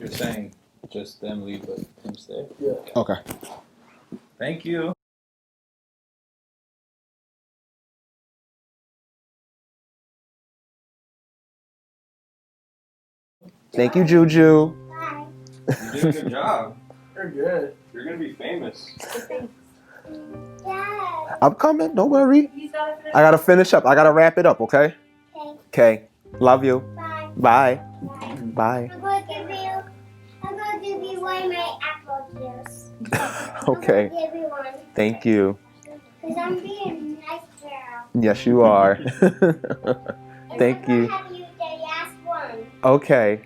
You're saying just them leave, but him stay? Yeah. Okay. Thank you. Thank you, Juju. Bye. You're doing a good job. You're good. You're gonna be famous. Dad. I'm coming. Don't worry. He's gotta finish. I gotta finish up. I gotta wrap it up. Okay. Okay. Okay. Love you. Bye. Bye. Bye. Bye. I'm gonna give you one of my apple juice. Okay. I'm gonna give you one. Thank you. Cause I'm being a nice girl. Yes, you are. Thank I'm you. gonna have you the last one. Okay.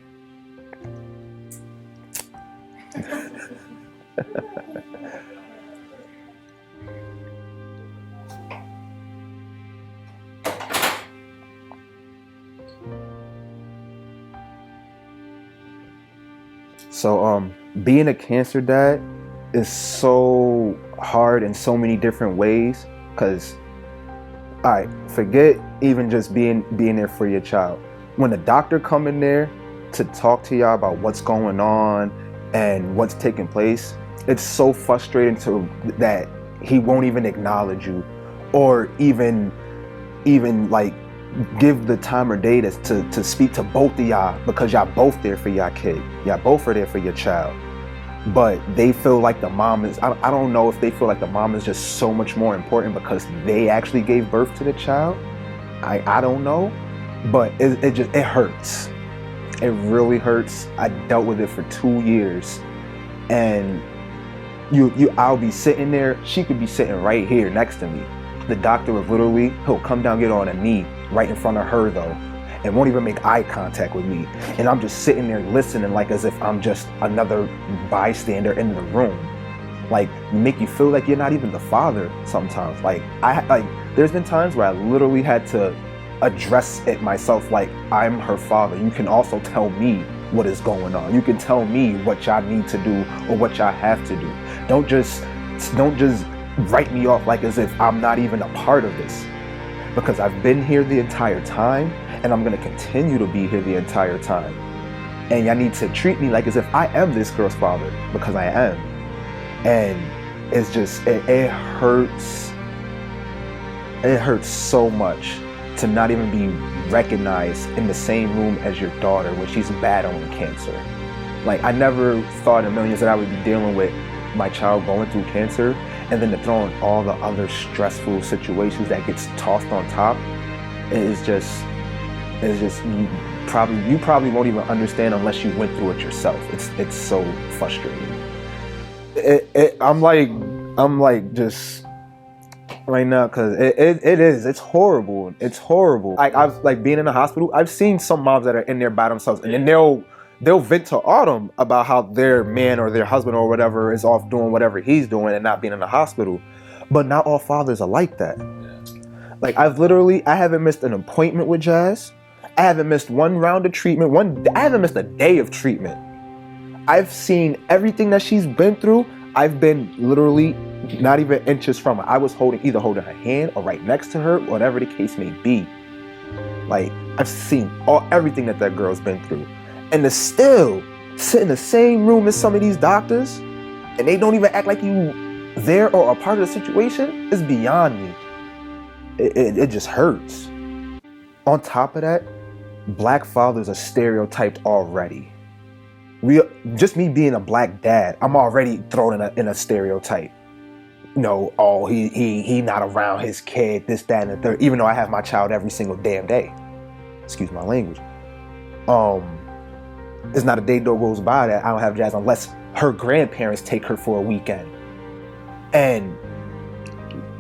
So, being a cancer dad is so hard in so many different ways. Cause, all right, forget even just being there for your child. When the doctor come in there to talk to y'all about what's going on and what's taking place, it's so frustrating that he won't even acknowledge you, or even like give the time or day to speak to both of y'all, because y'all both there for y'all kid. Y'all both are there for your child. But they feel like the mom is, I don't know if they feel like the mom is just so much more important because they actually gave birth to the child. I don't know. But it hurts. It really hurts. I dealt with it for 2 years. And I'll be sitting there, she could be sitting right here next to me. The doctor would literally, he'll come down, get on a knee right in front of her though, and won't even make eye contact with me. And I'm just sitting there listening like as if I'm just another bystander in the room. Like, make you feel like you're not even the father sometimes. Like, there's been times where I literally had to address it myself, like, I'm her father. You can also tell me what is going on. You can tell me what y'all need to do or what y'all have to do. Don't just write me off like as if I'm not even a part of this. Because I've been here the entire time, and I'm gonna continue to be here the entire time. And y'all need to treat me like as if I am this girl's father, because I am. And it's just, it hurts. It hurts so much to not even be recognized in the same room as your daughter when she's battling cancer. Like, I never thought in millions that I would be dealing with my child going through cancer, and then to throw in all the other stressful situations that gets tossed on top. It's just you probably won't even understand unless you went through it yourself. It's so frustrating. I'm like just right now, because it's horrible. It's horrible. Like, I've like being in the hospital, I've seen some moms that are in there by themselves, and then they'll vent to Autumn about how their man or their husband or whatever is off doing whatever he's doing and not being in the hospital. But not all fathers are like that. Like, I haven't missed an appointment with Jazz. I haven't missed one round of treatment. I haven't missed a day of treatment. I've seen everything that she's been through. I've been literally not even inches from her. I was either holding her hand or right next to her, whatever the case may be. Like, I've seen everything that girl's been through. And to still sit in the same room as some of these doctors, and they don't even act like you there or a part of the situation, is beyond me. It just hurts. On top of that, black fathers are stereotyped already. Just me being a black dad, I'm already thrown in a stereotype. You know, oh, he not around his kid, this, that, and the third, even though I have my child every single damn day. Excuse my language. There's not a day that goes by that I don't have Jazz unless her grandparents take her for a weekend. And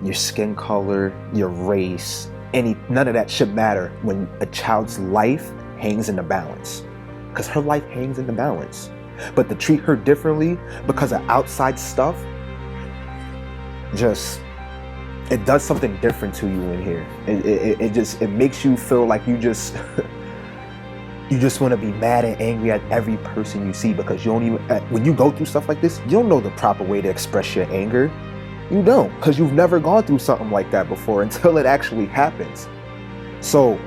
your skin color, your race, none of that should matter when a child's life hangs in the balance. Because her life hangs in the balance. But to treat her differently because of outside stuff, it does something different to you in here. It makes you feel like you just want to be mad and angry at every person you see, because you don't even, when you go through stuff like this, you don't know the proper way to express your anger. You don't, because you've never gone through something like that before until it actually happens. So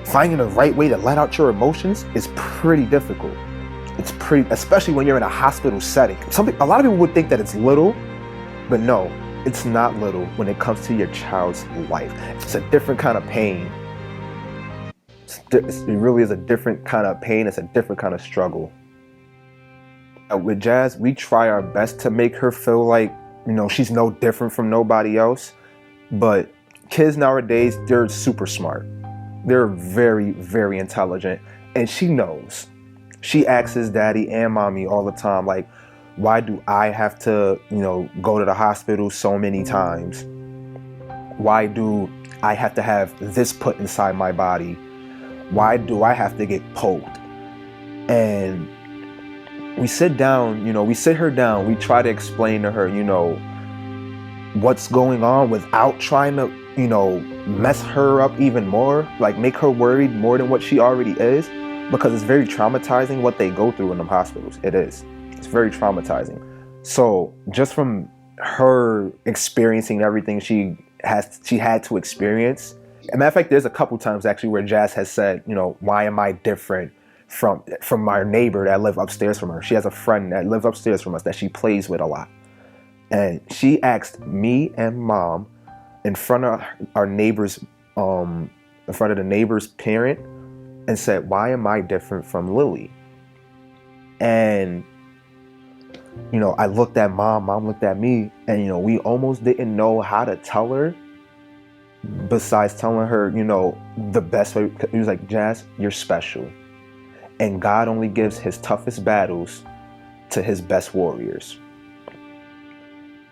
finding the right way to let out your emotions is pretty difficult. it's pretty, especially when you're in a hospital setting. A lot of people would think that it's little, but no, it's not little when it comes to your child's life. It's a different kind of pain. It really is a different kind of pain. It's a different kind of struggle. With Jazz, we try our best to make her feel like, she's no different from nobody else. But kids nowadays, they're super smart. They're very, very intelligent. And she knows. She asks his daddy and mommy all the time, like, why do I have to, go to the hospital so many times? Why do I have to have this put inside my body? Why do I have to get poked? And we sit down, we sit her down. We try to explain to her, what's going on without trying to, mess her up even more, like make her worried more than what she already is, because it's very traumatizing what they go through in them hospitals. It is. It's very traumatizing. So just from her experiencing everything she had to experience. As a matter of fact, there's a couple times actually where Jazz has said, why am I different from our neighbor that live upstairs from her? She has a friend that lives upstairs from us that she plays with a lot. And she asked me and mom in front of our neighbor's, in front of the neighbor's parent, and said, why am I different from Lily? And, I looked at mom looked at me, and, we almost didn't know how to tell her, besides telling her, the best way. He was like, Jazz, you're special. And God only gives his toughest battles to his best warriors.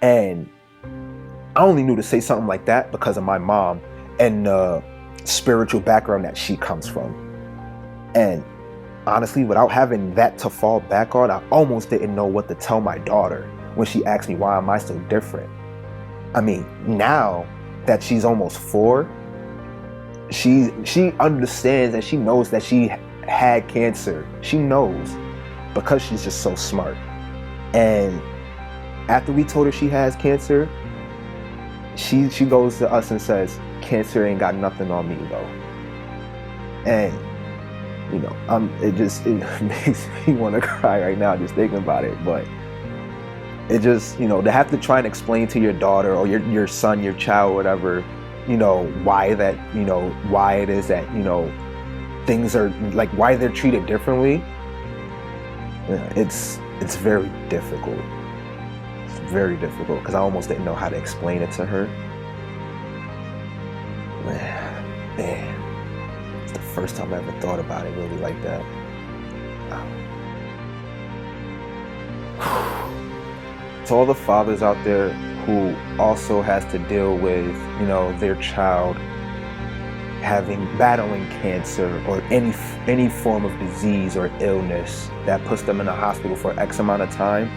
And I only knew to say something like that because of my mom and the spiritual background that she comes from. And honestly, without having that to fall back on, I almost didn't know what to tell my daughter when she asked me, why am I so different? I mean, now that she's almost 4, she understands and she knows that she had cancer. She knows because she's just so smart. And after we told her she has cancer, she goes to us and says, cancer ain't got nothing on me though. And it makes me want to cry right now just thinking about it. But it just, to have to try and explain to your daughter or your son, your child, whatever, why that, why it is that, things are like, why they're treated differently. It's very difficult. It's very difficult because I almost didn't know how to explain it to her. Man. It's the first time I ever thought about it really like that. To all the fathers out there who also has to deal with, their child battling cancer or any form of disease or illness that puts them in a hospital for X amount of time,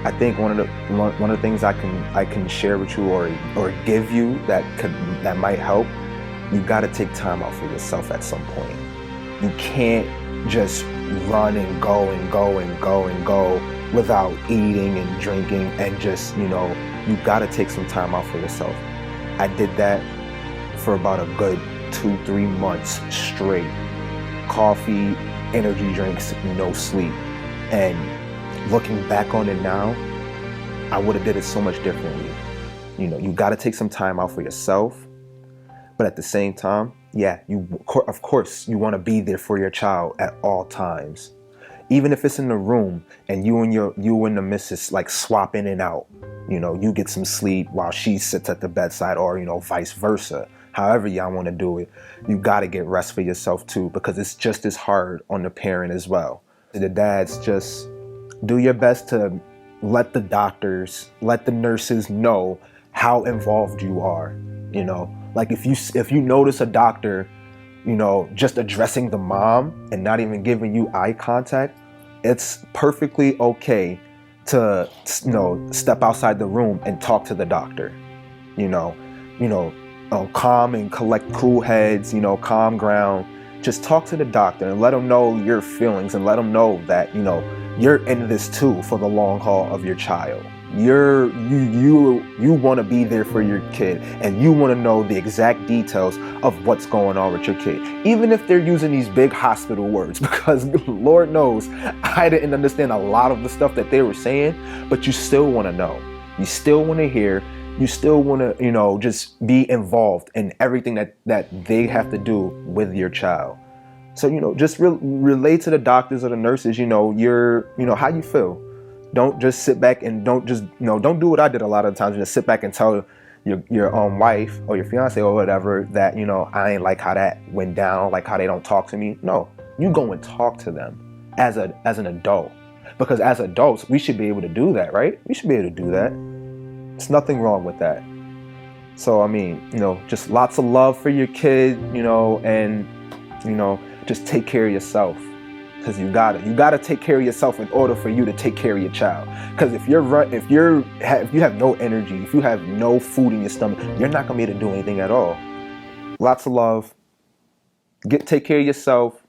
I think one of the things I can share with you or give you that might help. You got to take time out for yourself at some point. You can't just run and go and go and go and go without eating and drinking and just, you got to take some time out for yourself. I did that for about a good 2-3 months straight. Coffee, energy drinks, no sleep. And looking back on it now, I would have did it so much differently. You got to take some time out for yourself. But at the same time, yeah, of course, you want to be there for your child at all times. Even if it's in the room and you and the missus like swap in and out, you get some sleep while she sits at the bedside or, vice versa. However y'all want to do it, you got to get rest for yourself too, because it's just as hard on the parent as well. The dads, just do your best to let the doctors, let the nurses know how involved you are, Like if you notice a doctor, just addressing the mom and not even giving you eye contact, it's perfectly okay to, step outside the room and talk to the doctor, calm and collect cool heads, calm ground. Just talk to the doctor and let them know your feelings and let them know that, you're in this too for the long haul of your child. you want to be there for your kid, and you want to know the exact details of what's going on with your kid, even if they're using these big hospital words, because Lord knows I didn't understand a lot of the stuff that they were saying, but you still want to know, you still want to hear, you still want to, just be involved in everything that they have to do with your child. So, just relate to the doctors or the nurses, how you feel. Don't just sit back and don't do what I did a lot of times, just sit back and tell your wife or your fiance or whatever that, I ain't like how that went down, like how they don't talk to me. No, you go and talk to them as an adult, because as adults, we should be able to do that, right? We should be able to do that. There's nothing wrong with that. So, I mean, just lots of love for your kid, and, just take care of yourself. Because you gotta take care of yourself in order for you to take care of your child. Because if you have no energy, if you have no food in your stomach, you're not gonna be able to do anything at all. Lots of love. Take care of yourself,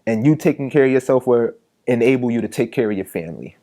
and you taking care of yourself will enable you to take care of your family.